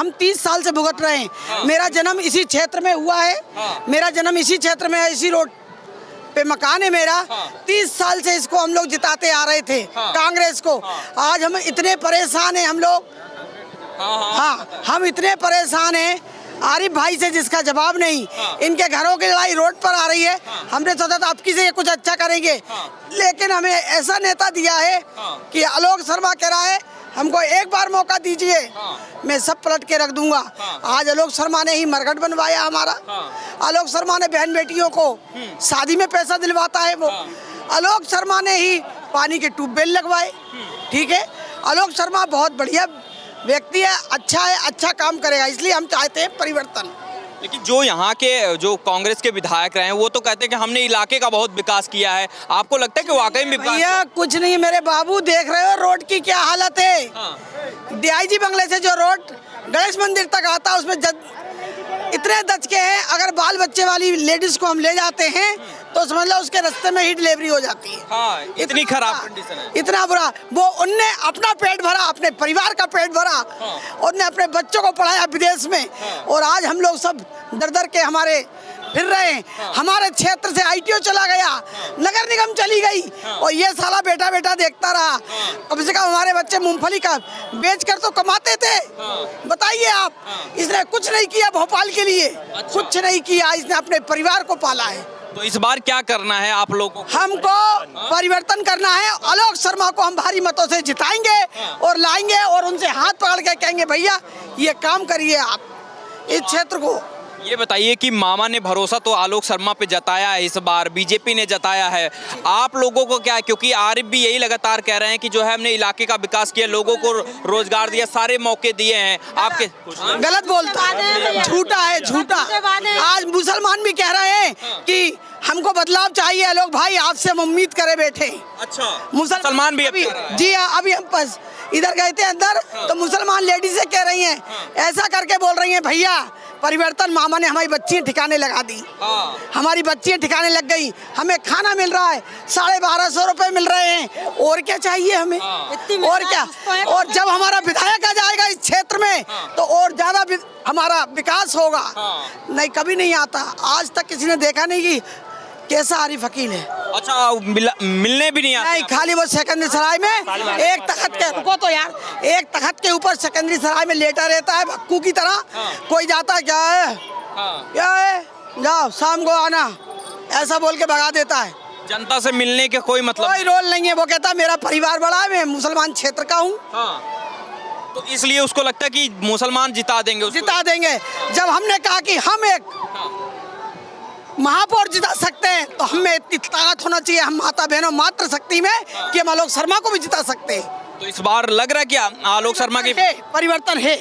हम 30 साल से भुगत रहे हैं। मेरा जन्म इसी क्षेत्र में हुआ है, मेरा जन्म इसी क्षेत्र में है, इसी रोड पे मकान है मेरा। 30 साल से इसको हम लोग जिताते आ रहे थे, कांग्रेस को। आज हम इतने परेशान हैं हम लोग, हम इतने परेशान हैं, आरिफ भाई से जिसका जवाब नहीं। इनके घरों की लड़ाई रोड पर आ रही है। हमने सोचा था आपकी से ये कुछ अच्छा करेंगे, लेकिन हमें ऐसा नेता दिया है कि आलोक शर्मा कह रहा है हमको एक बार मौका दीजिए, मैं सब पलट के रख दूंगा। आज आलोक शर्मा ने ही मरघट बनवाया हमारा। आलोक शर्मा ने बहन बेटियों को शादी में पैसा दिलवाता है वो। आलोक शर्मा ने ही पानी के ट्यूबवेल लगवाए। ठीक है, आलोक शर्मा बहुत बढ़िया व्यक्ति है, अच्छा है, अच्छा काम करेगा, इसलिए हम चाहते हैं परिवर्तन। लेकिन जो यहाँ के जो कांग्रेस के विधायक रहे हैं वो तो कहते हैं कि हमने इलाके का बहुत विकास किया है। आपको लगता है कि वाकई में विकास? भैया कुछ नहीं, मेरे बाबू देख रहे हो रोड की क्या हालत है। डीआईजी बंगले से जो रोड गणेश मंदिर तक आता है उसमें इतने दचके हैं, अगर बाल बच्चे वाली लेडीज को हम ले जाते हैं तो समझ लो उसके रास्ते में ही डिलीवरी हो जाती है। इतनी खराब कंडीशन है, इतना बुरा। वो उनने अपना पेट भरा, अपने परिवार का पेट भरा, उनने अपने बच्चों को पढ़ाया विदेश में, और आज हम लोग सब दर दर के हमारे फिर रहे हैं। हमारे क्षेत्र से आईटीओ चला गया, नगर निगम चली गई, और ये साला बेटा बेटा देखता रहा। कम से कम हमारे बच्चे मूंगफली का बेच कर तो कमाते थे। बताइए आप, इसने कुछ नहीं किया भोपाल के लिए, कुछ नहीं किया, इसने अपने परिवार को पाला है। तो इस बार क्या करना है आप लोगों को? हमको परिवर्तन करना है। आलोक शर्मा को हम भारी मतों से जिताएंगे और लाएंगे, और उनसे हाथ पकड़ के कहेंगे भैया ये काम करिए आप इस क्षेत्र को। ये बताइए कि मामा ने भरोसा तो आलोक शर्मा पे जताया है, इस बार बीजेपी ने जताया है, आप लोगों को क्या है? क्योंकि आरिफ भी यही लगातार कह रहे हैं कि जो है हमने इलाके का विकास किया, लोगों को रोजगार दिया, सारे मौके दिए हैं। आपके गलत बोलता है, झूठा है, झूठा। आज मुसलमान भी कह रहे हैं कि हमको बदलाव चाहिए। आलोक भाई आपसे हम उम्मीद करे बैठे। अच्छा, मुसलमान भी जी हाँ, अभी हम बस इधर गए थे अंदर, तो मुसलमान लेडीजें कह रही हैं, ऐसा करके बोल रही हैं भैया परिवर्तन मामा ने हमारी बच्चियाँ ठिकाने लगा दी। हमारी बच्चियाँ ठिकाने लग गई, हमें खाना मिल रहा है, 1250 रुपए मिल रहे हैं, और क्या चाहिए हमें? और क्या? और जब हमारा विधायक आ जाएगा इस क्षेत्र में तो और ज्यादा हमारा विकास होगा। नहीं, कभी नहीं आता। आज तक किसी ने देखा नहीं कि कैसा आरिफ वकील है। अच्छा, मिलने भी नहीं आता? नहीं, खाली वो सेकेंडरी सराय में एक तख्त के, रुको तो यार, एक तख्त के ऊपर सेकेंडरी सराय में लेटा रहता है भक्कू की तरह। कोई जाता है क्या है, क्या है, जाओ शाम को आना, ऐसा बोल के भगा देता है। जनता से मिलने के कोई मतलब? कोई रोल नहीं है। वो कहता मेरा परिवार बड़ा है, मैं मुसलमान क्षेत्र का हूँ, तो इसलिए उसको लगता है कि मुसलमान जिता देंगे उसको। जिता देंगे। जब हमने कहा कि हम एक महापौर जिता सकते हैं तो हमें इतनी ताकत होना चाहिए, हम माता बहनों मातृ शक्ति में, कि हम आलोक शर्मा को भी जिता सकते हैं। तो इस बार लग रहा है क्या आलोक शर्मा की परिवर्तन है?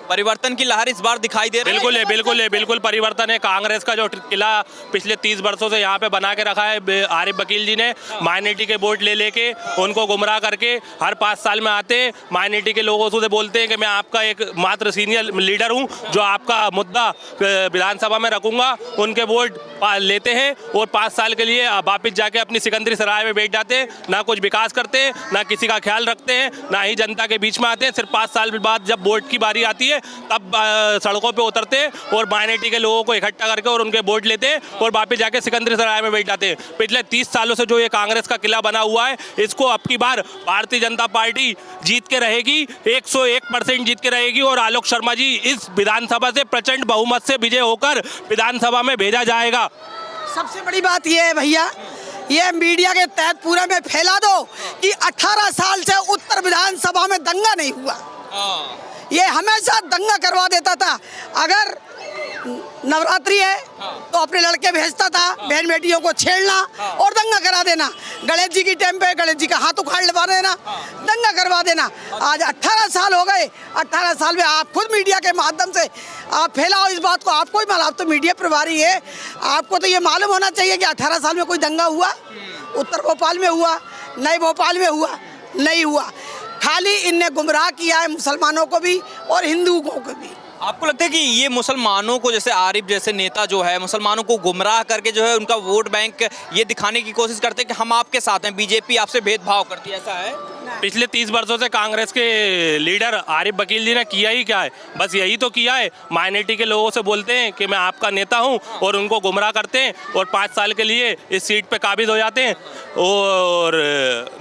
परिवर्तन की लहर इस बार दिखाई दे रही है? बिल्कुल है, बिल्कुल है, बिल्कुल परिवर्तन है। कांग्रेस का जो किला पिछले 30 वर्षों से यहाँ पे बना के रखा है आरिफ वकील जी ने, माइनॉरिटी के वोट ले लेके उनको गुमराह करके हर 5 साल में आते हैं, माइनॉरिटी के लोगों से बोलते हैं कि मैं आपका एक मात्र सीनियर लीडर हूँ जो आपका मुद्दा विधानसभा में रखूंगा, उनके वोट लेते हैं और 5 साल के लिए वापिस जाके अपनी सिकंदरी सराय में बैठ जाते हैं। ना कुछ विकास करते हैं, ना किसी का ख्याल रखते हैं, ना ही जनता के बीच में आते हैं। सिर्फ 5 साल बाद जब वोट की बारी आती है तब सड़कों पे उतरते हैं और माइनॉरिटी के लोगों को इकट्ठा करके और उनके वोट लेते हैं और वापस जाके सिकंदरी सराय में बैठ जाते हैं। पिछले 30 सालों से जो ये कांग्रेस का किला बना हुआ है, इसको अब की बार भारतीय जनता पार्टी जीत के रहेगी, 101% जीत के रहेगी, और आलोक शर्मा जी इस विधानसभा से प्रचंड बहुमत से विजय होकर विधानसभा में भेजा जाएगा। सबसे बड़ी बात यह है भैया, ये मीडिया के तहत पूरे में फैला दो कि 18 साल से उत्तर विधानसभा में दंगा नहीं हुआ। ये हमेशा दंगा करवा देता था। अगर नवरात्रि है तो अपने लड़के भेजता था बहन बेटियों को छेड़ना और दंगा करा देना। गणेश जी की टाइम पे गणेश जी का हाथ उखाड़ लगा देना, दंगा करवा देना। आज 18 साल हो गए, 18 साल में आप खुद मीडिया के माध्यम से आप फैलाओ इस बात को। आपको ही मालूम, आप तो मीडिया प्रभारी है, आपको तो ये मालूम होना चाहिए कि 18 साल में कोई दंगा हुआ? उत्तर भोपाल में हुआ? नए भोपाल में हुआ? नहीं हुआ। खाली इनने गुमराह किया है मुसलमानों को भी और हिंदुओं को भी। आपको लगता है कि ये मुसलमानों को, जैसे आरिफ जैसे नेता जो है, मुसलमानों को गुमराह करके जो है उनका वोट बैंक ये दिखाने की कोशिश करते हैं कि हम आपके साथ हैं, बीजेपी आपसे भेदभाव करती है, ऐसा है? पिछले 30 वर्षों से कांग्रेस के लीडर आरिफ वकील जी ने किया ही क्या है? बस यही तो किया है, माइनॉरिटी के लोगों से बोलते हैं कि मैं आपका नेता हूं और उनको गुमराह करते हैं और 5 साल के लिए इस सीट पे काबिज हो जाते हैं। और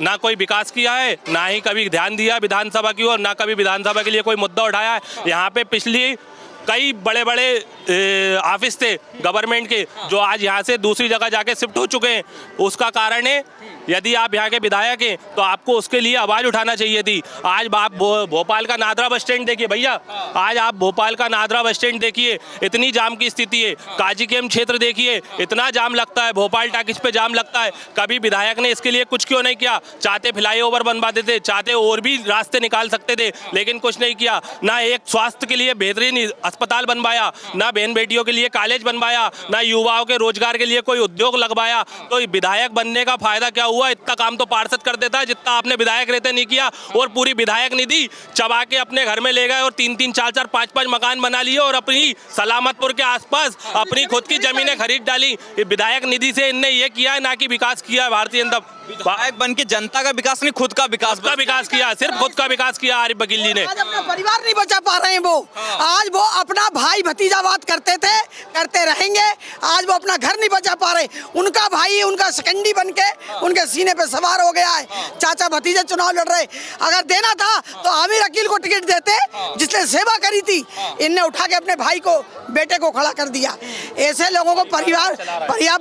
ना कोई विकास किया है, ना ही कभी ध्यान दिया विधानसभा की ओर, ना कभी विधानसभा के लिए कोई मुद्दा उठाया है। यहाँ पे पिछली कई बड़े बड़े ऑफिस थे गवर्नमेंट के जो आज यहाँ से दूसरी जगह जाके शिफ्ट हो चुके हैं। उसका कारण है, यदि आप यहाँ के विधायक हैं तो आपको उसके लिए आवाज़ उठाना चाहिए थी। आज आप भोपाल का नादरा बस स्टैंड देखिए भैया, आज आप भोपाल का नादरा बस स्टैंड देखिए, इतनी जाम की स्थिति है। काजीकेम क्षेत्र देखिए, इतना जाम लगता है, भोपाल टाकिज पे जाम लगता है। कभी विधायक ने इसके लिए कुछ क्यों नहीं किया? चाहते फ्लाईओवर बनवा देते, चाहते और भी रास्ते निकाल सकते थे, लेकिन कुछ नहीं किया। ना एक स्वास्थ्य के लिए बेहतरीन अस्पताल बनवाया, ना बहन बेटियों के लिए कॉलेज बनवाया, ना युवाओं के रोजगार के लिए कोई उद्योग लगवाया। तो विधायक बनने का फायदा क्या हुआ? इतना काम तो पार्षद कर देता है जितना आपने विधायक रहते नहीं किया। और पूरी विधायक निधि चबा के अपने घर में ले गए और 3-3, 4-4, 5-5 मकान बना लिए और अपनी सलामतपुर के आसपास अपनी खुद की जमीनें खरीद डाली। विधायक निधि से इनने ये किया है, ना कि विकास किया है। भारतीय जनता विधायक बन के जनता का विकास नहीं, खुद का विकास किया, सिर्फ खुद का विकास किया आरिफ वकील जी ने। आज अपना परिवार नहीं बचा पा रहे हैं वो। आज वो अपना भाई भतीजा बात करते थे, करते रहेंगे। आज वो अपना घर नहीं बचा पा रहे। उनका भाई उनका सकंडी बन के उनके सीने पे सवार हो गया है। चाचा भतीजे चुनाव लड़ रहे। अगर देना था तो आमिर अकील को टिकट देते, जिसने सेवा करी थी। इनने उठा के अपने भाई को, बेटे को खड़ा कर दिया। ऐसे लोगों को परिवार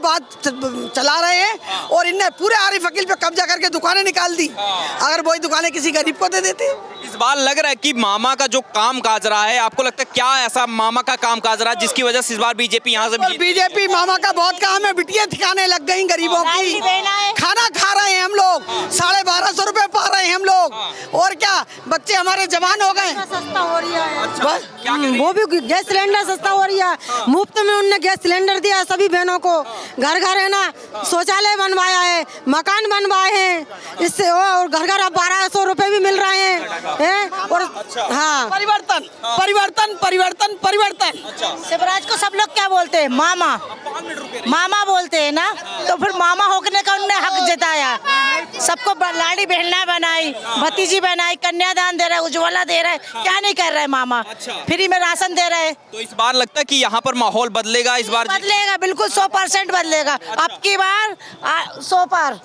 बात चला रहे हैं और इनने पूरे आरिफ वकील पे कब्जा करके दुकानें निकाल दी। अगर वही दुकानें किसी गरीब को दे देते। इस बार लग रहा है कि मामा का जो काम काज रहा है, आपको लगता है क्या ऐसा मामा का काम काज रहा है जिसकी वजह से इस बार बीजेपी यहाँ से बीजेपी मामा का बहुत काम है। बिटियां ठिकाने लग गई गरीबों की। खाना खा रहे हैं हम लोग, 1250 रुपए पा रहे हैं हम लोग। और क्या, बच्चे हमारे जवान हो गए। सस्ता हो रही है। अच्छा, वो भी गैस सिलेंडर सस्ता हो रही है। मुफ्त में उनने गैस सिलेंडर दिया सभी बहनों को। घर घर है ना, शौचालय बनवाया है, मकान बनवाए हैं इससे। और घर घर अब 1200 रुपए भी मिल रहे हैं। और हाँ, परिवर्तन परिवर्तन परिवर्तन परिवर्तन। शिवराज को सब लोग क्या बोलते हैं? मामा मामा बोलते हैं ना। तो फिर मामा होने का उन्होंने हक जताया। सबको लाड़ी बहना बनाई, भतीजी बनाई, कन्यादान दे रहे, उज्ज्वला दे रहे। क्या नहीं कर रहे मामा? फ्री में राशन दे रहे। तो इस बार लगता है कि यहाँ पर माहौल बदलेगा? इस बार बदलेगा, बिल्कुल 100% बदलेगा। अब की बार 100 पार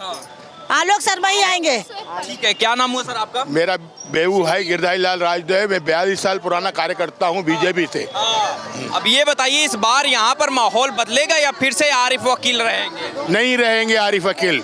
आलोक शर्मा ही आएंगे। ठीक है, क्या नाम हुआ सर आपका? मेरा बेबू भाई गिरधारी लाल राजदेव। मैं 42 साल पुराना कार्यकर्ता हूँ बीजेपी से। अब ये बताइए, इस बार यहाँ पर माहौल बदलेगा या फिर से आरिफ वकील रहेंगे? नहीं रहेंगे आरिफ वकील।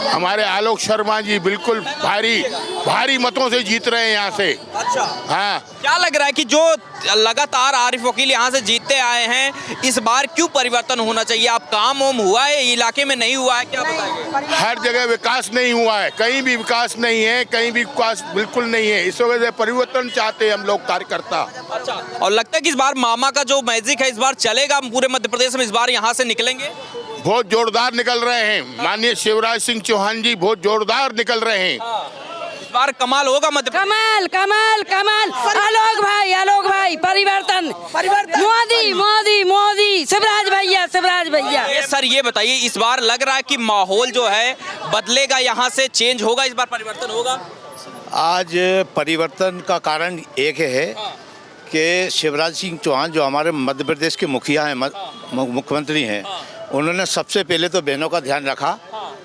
हमारे आलोक शर्मा जी बिल्कुल भारी मतों से जीत रहे हैं यहाँ से। अच्छा, हाँ। क्या लग रहा है कि जो लगातार आरिफ वकील यहाँ से जीतते आए हैं, इस बार क्यों परिवर्तन होना चाहिए? आप काम वाम हुआ है इलाके में? नहीं हुआ है, क्या बताइए? हर जगह विकास नहीं हुआ है, कहीं भी विकास नहीं है, कहीं भी विकास बिल्कुल नहीं है। इस वजह से परिवर्तन चाहते हैं हम लोग कार्यकर्ता। अच्छा, और लगता है कि इस बार मामा का जो मैजिक है इस बार चलेगा पूरे मध्य प्रदेश में? इस बार यहाँ से निकलेंगे? बहुत जोरदार निकल रहे हैं। माननीय शिवराज सिंह चौहान जी बहुत जोरदार निकल रहे हैं। इस बार कमाल होगा मध्य प्रदेश? कमाल कमाल कमाल। आलोक भाई परिवर्तन। मोदी मोदी मोदी शिवराज भैया। ये सर ये बताइए, इस बार लग रहा है कि माहौल जो है बदलेगा, यहाँ से चेंज होगा, इस बार परिवर्तन होगा? आज परिवर्तन का कारण एक है कि शिवराज सिंह चौहान जो हमारे मध्य प्रदेश के मुखिया हैं, मुख्यमंत्री हैं, उन्होंने सबसे पहले तो बहनों का ध्यान रखा।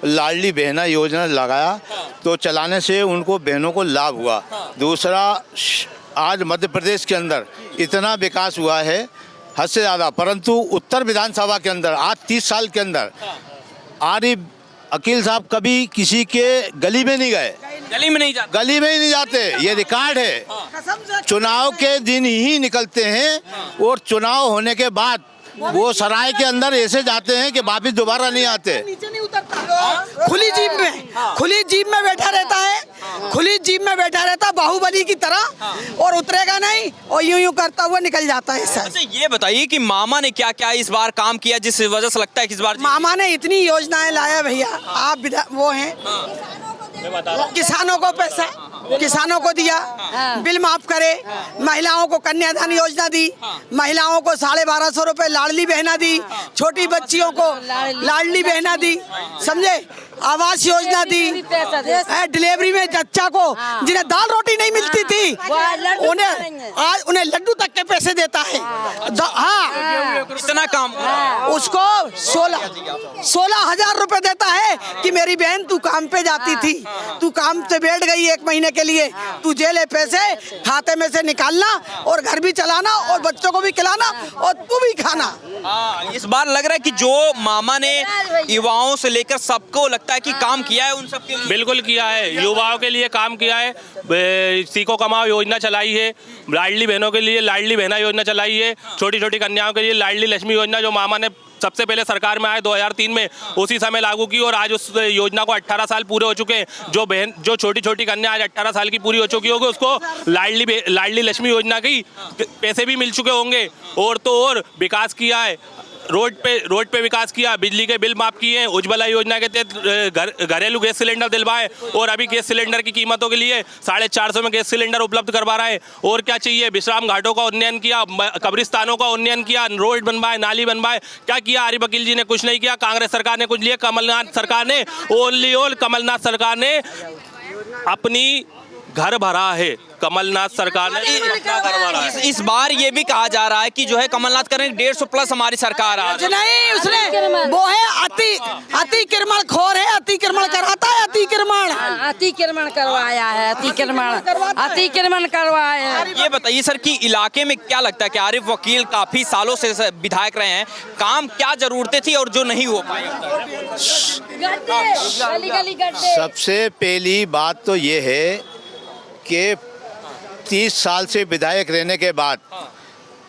लाडली बहना योजना लगाया तो चलाने से उनको बहनों को लाभ हुआ। दूसरा, आज मध्य प्रदेश के अंदर इतना विकास हुआ है हद से ज़्यादा, परंतु उत्तर विधानसभा के अंदर आज 30 साल के अंदर आरिफ वकील साहब कभी किसी के गली में नहीं गए। गली में नहीं जाते? गली में ही नहीं जाते, ये रिकॉर्ड है। चुनाव के दिन ही निकलते हैं और चुनाव होने के बाद वो सराय के अंदर ऐसे जाते हैं कि वापिस दोबारा नहीं आते। नीचे नहीं उतरता। खुली जीप में बैठा रहता है। खुली जीप में बैठा रहता बाहुबली की तरह, और उतरेगा नहीं और यूं करता हुआ निकल जाता है सर। अच्छा, ये बताइए कि मामा ने क्या क्या इस बार काम किया जिस वजह से लगता है कि इस बार मामा ने इतनी योजनाएं लाया भैया। आप वो हैं किसानों को पैसा, किसानों को दिया, बिल माफ करे, महिलाओं को कन्यादान योजना दी, महिलाओं को 1250 रुपए लाडली बहना दी, छोटी बच्चियों को लाडली बहना दी, समझे, आवास योजना दी, डिलीवरी में बच्चा को जिन्हें दाल रोटी नहीं मिलती थी उन्हें आज उन्हें लड्डू तक के पैसे देता है। हाँ, इतना काम उसको 16,000 रुपए देता है कि मेरी बहन तू काम पे जाती थी, तू काम से बैठ गई 1 महीने के लिए, तू जेले पैसे खाते में से निकालना और घर भी चलाना और बच्चों को भी खिलाना और तू भी खाना। इस बार लग रहा है कि जो मामा ने युवाओं से लेकर सबको लगता है कि काम किया है, उन सबके लिए बिल्कुल किया है, युवाओं के लिए काम किया है, सीखो कमाओ योजना चलाई है, लाडली बहनों के लिए लाडली बहना योजना चलाई है, छोटी छोटी कन्याओं के लिए लाडली लक्ष्मी योजना जो मामा ने सबसे पहले सरकार में आए 2003 में उसी समय लागू की और आज उस योजना को 18 साल पूरे हो चुके हैं। जो छोटी छोटी कन्या आज 18 साल की पूरी हो चुकी होगी उसको लाडली लक्ष्मी योजना की पैसे भी मिल चुके होंगे। और तो और विकास किया है, रोड पे विकास किया, बिजली के बिल माफ किए, उज्ज्वला योजना के तहत घरेलू गैस सिलेंडर दिलवाए और अभी गैस सिलेंडर की कीमतों के लिए 450 में गैस सिलेंडर उपलब्ध करवा रहा है। और क्या चाहिए, विश्राम घाटों का उन्नयन किया, कब्रिस्तानों का उन्नयन किया, रोड बनवाए, नाली बनवाए, क्या किया आरिफ वकील जी ने? कुछ नहीं किया। कांग्रेस सरकार ने कुछ लिया, कमलनाथ सरकार ने कमलनाथ सरकार ने अपनी घर भरा है, कमलनाथ सरकार ने घर भरा है। इस बार ये भी कहा जा रहा है कि जो है कमलनाथ करें 150+ हमारी सरकार आ नहीं, उसने वो है अतिक्रमण खोर है, अतिक्रमण कराता है, अतिक्रमण करवाया है, अतिक्रमण करवाया है। ये बताइए सर कि इलाके में क्या लगता है कि आरिफ वकील काफी सालों से विधायक रहे हैं, काम क्या जरूरतें थी और जो नहीं हो पाई? सबसे पहली बात तो ये है कि 30 साल से विधायक रहने के बाद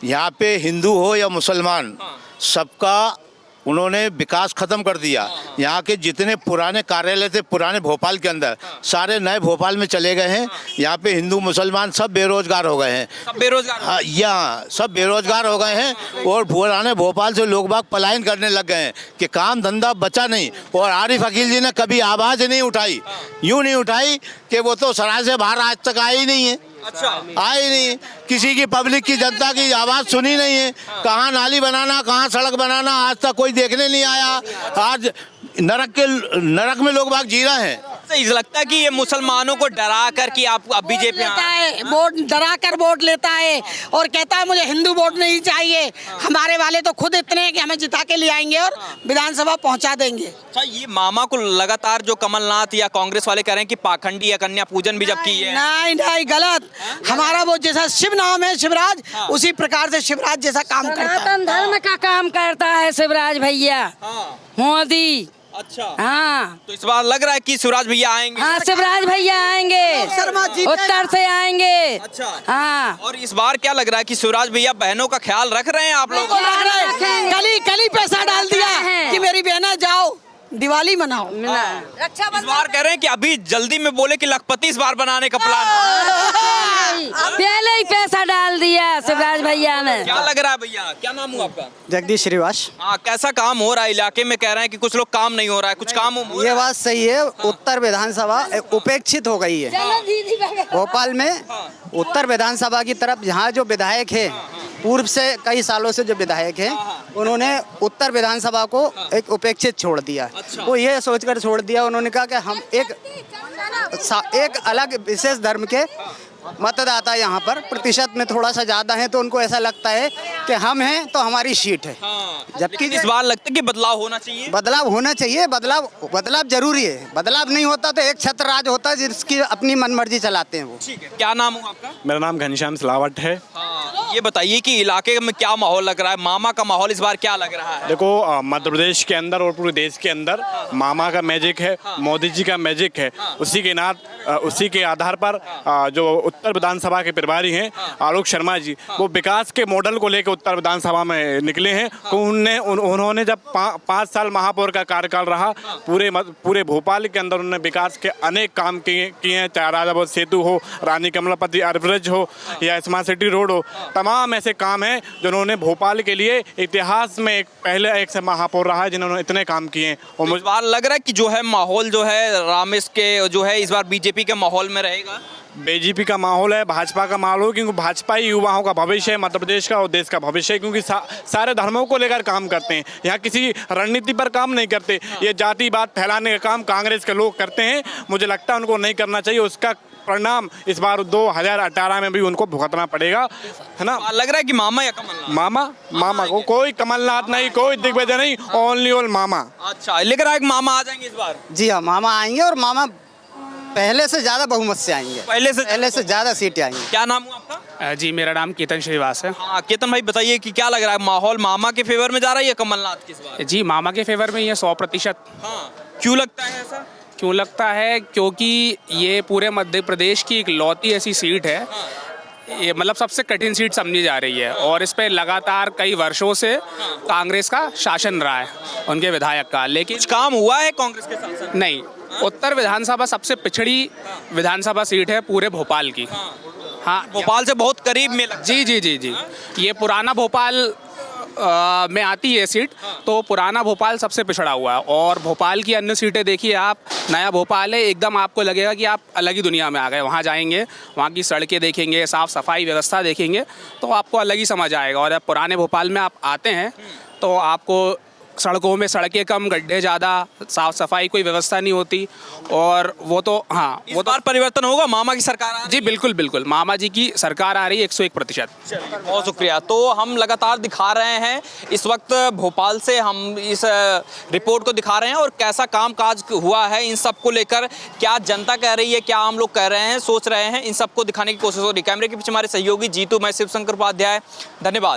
यहाँ पे हिंदू हो या मुसलमान सबका उन्होंने विकास खत्म कर दिया। यहाँ के जितने पुराने कार्यालय थे पुराने भोपाल के अंदर सारे नए भोपाल में चले गए हैं। यहाँ पे हिंदू मुसलमान सब बेरोजगार हो गए हैं, सब बेरोजगार। हाँ, यहाँ सब बेरोजगार हो गए हैं और पुराने भोपाल से लोग बाग पलायन करने लग गए हैं कि काम धंधा बचा नहीं। और आरिफ वकील जी ने कभी आवाज़ नहीं उठाई, यूँ नहीं उठाई कि वो तो सराय से बाहर आज तक आए ही नहीं है। अच्छा, आई नहीं, किसी की पब्लिक की जनता की आवाज़ सुनी नहीं है। कहाँ नाली बनाना, कहाँ सड़क बनाना आज तक कोई देखने नहीं आया। आज नरक में लोग बाग जी रहे हैं। इसे लगता है कि ये मुसलमानों को डरा कर कि आप बीजेपी लेता है, वोट डरा कर वोट लेता है और कहता है मुझे हिंदू वोट नहीं चाहिए। हमारे वाले तो खुद इतने हैं कि हमें जिता के ले आएंगे और विधानसभा पहुंचा देंगे। अच्छा, ये मामा को लगातार जो कमलनाथ या कांग्रेस वाले कह रहे हैं कि पाखंडी या कन्या पूजन भी जब की है। नहीं, गलत। हमारा वो जैसा शिव नाम है शिवराज, उसी प्रकार से शिवराज जैसा काम करता है। सनातन धर्म का काम करता है शिवराज भैया, मोदी। अच्छा, हाँ, तो इस बार लग रहा है कि शिवराज भैया आएंगे। हाँ, शिवराज भैया आएंगे, शर्मा जी उत्तर से आएंगे। अच्छा, हाँ। और इस बार क्या लग रहा है कि शिवराज भैया बहनों का ख्याल रख रहे हैं आप लोग? कल ही पैसा डाल दिया कि मेरी बहना जाओ दिवाली मनाओ। इस बार कह रहे हैं कि अभी जल्दी में बोले कि लखपति इस बार बनाने का प्लान। पहले ही पैसा डाल दिया शिवराज भैया ने। क्या लग रहा है भैया, क्या नाम हुआ आपका? जगदीश श्रीवास। हाँ, कैसा काम हो रहा है इलाके में? कह रहे हैं कि कुछ लोग काम नहीं हो रहा है, कुछ काम हो रहा ये है? बात सही है, उत्तर विधानसभा उपेक्षित हो गई है भोपाल में। उत्तर विधानसभा की तरफ जहाँ जो विधायक है, पूर्व से कई सालों से जो विधायक हैं, उन्होंने उत्तर विधानसभा को एक उपेक्षित छोड़ दिया। वो ये सोचकर छोड़ दिया, उन्होंने कहा कि हम एक अलग विशेष धर्म के मतदाता यहाँ पर प्रतिशत में थोड़ा सा ज्यादा है, तो उनको ऐसा लगता है कि हम हैं तो हमारी सीट है। जबकि इस बार लगता है कि बदलाव होना चाहिए। बदलाव होना चाहिए, बदलाव जरूरी है। बदलाव नहीं होता तो एक छत्र राज होता है जिसकी अपनी मनमर्जी चलाते हैं वो। ठीक है, क्या नाम हुआ आपका? मेरा नाम घनश्याम सिलावट है। ये बताइए कि इलाके में क्या माहौल लग रहा है, मामा का माहौल इस बार क्या लग रहा है? देखो, मध्य प्रदेश के अंदर और पूरे देश के अंदर मामा का मैजिक है, मोदी जी का मैजिक है। उसी के आधार पर जो उत्तर विधानसभा के प्रभारी हैं आलोक शर्मा जी, वो विकास के मॉडल को लेकर के उत्तर विधानसभा में निकले हैं। उन्होंने जब 5 साल महापौर का कार्यकाल रहा, पूरे भोपाल के अंदर उन्होंने विकास के अनेक काम किए हैं, चाहे राजावत सेतु हो, रानी कमलापति ब्रिज हो या स्मार्ट सिटी रोड हो। तमाम ऐसे काम हैं जो उन्होंने भोपाल के लिए इतिहास में पहले एक से महापौर रहा है जिन्होंने इतने काम किए हैं। और मुझे बार लग रहा है कि जो है माहौल जो है रामेश के जो है इस बार बीजेपी के माहौल में रहेगा। बीजेपी का माहौल है, भाजपा का माहौल हो, क्योंकि भाजपा ही युवाओं का भविष्य है, मध्य प्रदेश का और देश का भविष्य है, क्योंकि सारे धर्मों को लेकर काम करते हैं। यहाँ किसी रणनीति पर काम नहीं करते। ये जातिवाद फैलाने का काम कांग्रेस के लोग करते हैं। मुझे लगता है उनको नहीं करना चाहिए। उसका परिणाम इस बार 2018 में भी उनको भुगतना पड़ेगा, है ना। लग रहा है कि मामा या कमलनाथ? मामा को कोई कमलनाथ नहीं, कोई दिग्विजय नहीं, ओनली ऑल मामा। अच्छा, लेकर आए मामा आ जाएंगे इस बार? जी हाँ, मामा आएंगे और मामा पहले से ज़्यादा बहुमत से आएंगे। पहले से ज़्यादा सीटें आएंगी। क्या नाम हुआ आपका? जी, मेरा नाम केतन श्रीवास है। हाँ, केतन भाई बताइए कि क्या लग रहा है, माहौल मामा के फेवर में जा रहा है या कमलनाथ के इस बार? जी, मामा के फेवर में ये 100%। हाँ, क्यों लगता है ऐसा? क्यों लगता है? क्योंकि ये पूरे मध्य प्रदेश की इकलौती ऐसी सीट है, ये मतलब सबसे कठिन सीट समझी जा रही है, और इस पे लगातार कई वर्षों से कांग्रेस का शासन रहा है, उनके विधायक का। लेकिन कुछ काम हुआ है कांग्रेस के साथ? नहीं। उत्तर विधानसभा सबसे पिछड़ी विधानसभा सीट है पूरे भोपाल की। हाँ, भोपाल से बहुत करीब में जी जी जी जी। ये पुराना भोपाल में आती है सीट, तो पुराना भोपाल सबसे पिछड़ा हुआ है। और भोपाल की अन्य सीटें देखिए आप, नया भोपाल है, एकदम आपको लगेगा कि आप अलग ही दुनिया में आ गए। वहाँ जाएंगे, वहाँ की सड़कें देखेंगे, साफ़ सफाई व्यवस्था देखेंगे, तो आपको अलग ही समझ आएगा। और जब पुराने भोपाल में आप आते हैं तो आपको सड़कों में सड़कें कम, गड्ढे ज़्यादा, साफ़ सफाई कोई व्यवस्था नहीं होती। और वो तो हाँ, वो बार परिवर्तन होगा, मामा की सरकार आ रही है। जी बिल्कुल बिल्कुल, मामा जी की सरकार आ रही है 101%। बहुत शुक्रिया। तो हम लगातार दिखा रहे हैं इस वक्त भोपाल से, हम इस रिपोर्ट को दिखा रहे हैं और कैसा काम काज हुआ है, इन सब को लेकर क्या जनता कह रही है, क्या आम लोग कह रहे हैं, सोच रहे हैं, इन सबको दिखाने की कोशिश हो रही है। कैमरे के पीछे हमारे सहयोगी जीतू, मैं शिवशंकर उपाध्याय, धन्यवाद।